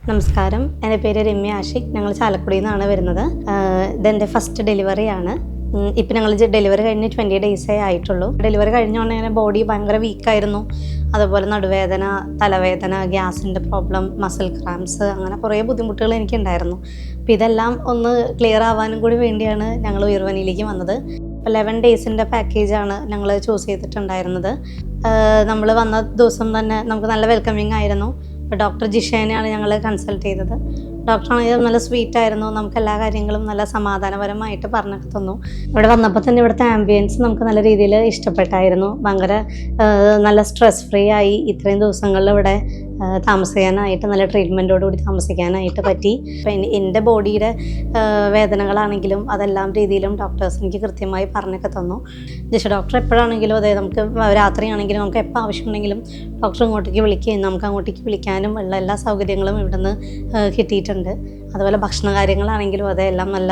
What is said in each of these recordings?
നമസ്കാരം, എൻ്റെ പേര് രമ്യ ആഷിഖ്. ഞങ്ങൾ ചാലക്കുടിയിൽ നിന്നാണ് വരുന്നത്. ഇതെൻ്റെ ഫസ്റ്റ് ഡെലിവറിയാണ്. ഇപ്പം ഞങ്ങൾ ഡെലിവറി കഴിഞ്ഞ് 20 ഡേയ്സേ ആയിട്ടുള്ളൂ. ഡെലിവറി കഴിഞ്ഞുകൊണ്ട് ഇങ്ങനെ ബോഡി ഭയങ്കര വീക്കായിരുന്നു. അതുപോലെ നടുവേദന, തലവേദന, ഗ്യാസിൻ്റെ പ്രോബ്ലം, മസിൽ ക്രാംസ്, അങ്ങനെ കുറേ ബുദ്ധിമുട്ടുകൾ എനിക്കുണ്ടായിരുന്നു. അപ്പോൾ ഇതെല്ലാം ഒന്ന് ക്ലിയർ ആവാനും കൂടി വേണ്ടിയാണ് ഞങ്ങൾ ഉയർവനിയിലേക്ക് വന്നത്. 11 ഡേയ്സിൻ്റെ പാക്കേജാണ് ഞങ്ങൾ ചൂസ് ചെയ്തിട്ടുണ്ടായിരുന്നത്. നമ്മൾ വന്ന ദിവസം തന്നെ നമുക്ക് നല്ല വെൽക്കമിങ് ആയിരുന്നു. ഡോക്ടർ ജിഷേനെയാണ് ഞങ്ങൾ കൺസൾട്ട് ചെയ്തത്. ഡോക്ടറാണെങ്കിൽ നല്ല സ്വീറ്റായിരുന്നു. നമുക്ക് എല്ലാ കാര്യങ്ങളും നല്ല സമാധാനപരമായിട്ട് പറഞ്ഞൊക്കെ തന്നു. ഇവിടെ വന്നപ്പോൾ തന്നെ ഇവിടുത്തെ ആംബിയൻസ് നമുക്ക് നല്ല രീതിയിൽ ഇഷ്ടപ്പെട്ടായിരുന്നു. ഭയങ്കര നല്ല സ്ട്രെസ് ഫ്രീ ആയി ഇത്രയും ദിവസങ്ങളിൽ ഇവിടെ താമസിക്കാനായിട്ട്, നല്ല ട്രീറ്റ്മെൻറ്റോടുകൂടി താമസിക്കാനായിട്ട് പറ്റി. അപ്പം എൻ്റെ ബോഡിയുടെ വേദനകളാണെങ്കിലും അതെല്ലാം രീതിയിലും ഡോക്ടേഴ്സ് എനിക്ക് കൃത്യമായി പറഞ്ഞൊക്കെ തന്നു. ജിഷ ഡോക്ടർ എപ്പോഴാണെങ്കിലും അതെ, നമുക്ക് രാത്രിയാണെങ്കിലും നമുക്ക് എപ്പോൾ ആവശ്യമുണ്ടെങ്കിലും ഡോക്ടർ ഇങ്ങോട്ടേക്ക് വിളിക്കുകയും നമുക്ക് അങ്ങോട്ടേക്ക് വിളിക്കാനും ഉള്ള എല്ലാ സൗകര്യങ്ങളും ഇവിടുന്ന് കിട്ടിയിട്ടുണ്ട്. അതുപോലെ ഭക്ഷണ കാര്യങ്ങളാണെങ്കിലും അതെല്ലാം നല്ല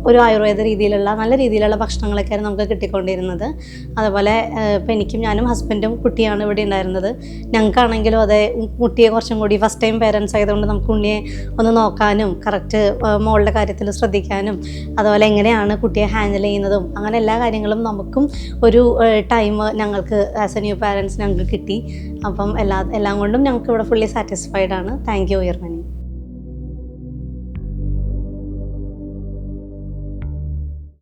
ഒരു ആയുർവേദ രീതിയിലുള്ള നല്ല രീതിയിലുള്ള ഭക്ഷണങ്ങളൊക്കെയാണ് നമുക്ക് കിട്ടിക്കൊണ്ടിരുന്നത്. അതുപോലെ ഇപ്പം ഞാനും ഹസ്ബൻഡും കുട്ടിയാണ് ഇവിടെ ഉണ്ടായിരുന്നത്. ഞങ്ങൾക്കാണെങ്കിലും അതെ, കുട്ടിയെ കുറച്ചും കൂടി ഫസ്റ്റ് ടൈം പേരൻസ് ആയതുകൊണ്ട് നമുക്ക് ഉണ്ണിയെ ഒന്ന് നോക്കാനും കറക്റ്റ് മോളുടെ കാര്യത്തിൽ ശ്രദ്ധിക്കാനും അതുപോലെ എങ്ങനെയാണ് കുട്ടിയെ ഹാൻഡിൽ ചെയ്യുന്നതും അങ്ങനെ എല്ലാ കാര്യങ്ങളും നമുക്കും ഒരു ടൈം ഞങ്ങൾക്ക് ആസ് എ ന്യൂ പാരൻസ് ഞങ്ങൾക്ക് കിട്ടി. അപ്പം എല്ലാം കൊണ്ടും ഞങ്ങൾക്ക് ഇവിടെ ഫുള്ളി സാറ്റിസ്ഫൈഡ് ആണ്. Thank you ഉയർമനി.